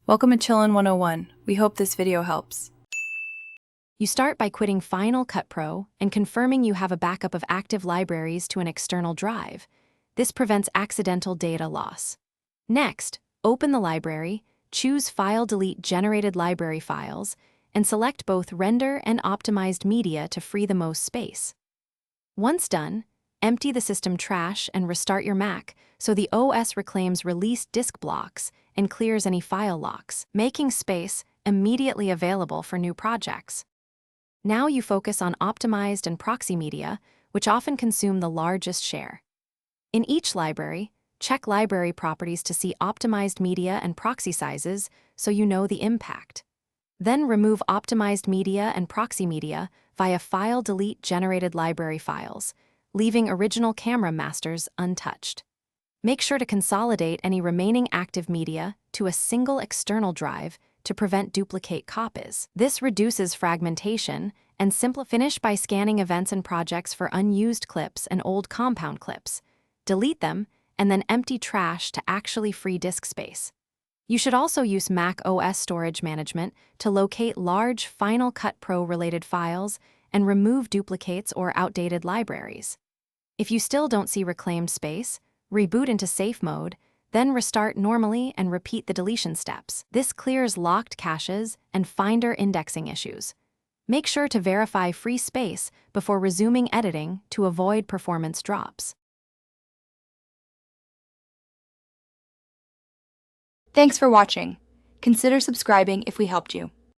Welcome to Chillin' 101. We hope this video helps. You start by quitting Final Cut Pro and confirming you have a backup of active libraries to an external drive. This prevents accidental data loss. Next, open the library, choose File Delete Generated Library Files, and select both Render and Optimized Media to free the most space. Once done, empty the system trash and restart your Mac so the OS reclaims released disk blocks and clears any file locks, making space immediately available for new projects. Now you focus on optimized and proxy media, which often consume the largest share. In each library, check library properties to see optimized media and proxy sizes so you know the impact. Then remove optimized media and proxy media via File Delete Generated Library Files, leaving original camera masters untouched. Make sure to consolidate any remaining active media to a single external drive to prevent duplicate copies. This reduces fragmentation and finish by scanning events and projects for unused clips and old compound clips. Delete them and then empty trash to actually free disk space. You should also use Mac OS Storage Management to locate large Final Cut Pro related files and remove duplicates or outdated libraries. If you still don't see reclaimed space, reboot into safe mode, then restart normally and repeat the deletion steps. This clears locked caches and Finder indexing issues. Make sure to verify free space before resuming editing to avoid performance drops. Thanks for watching. Consider subscribing if we helped you.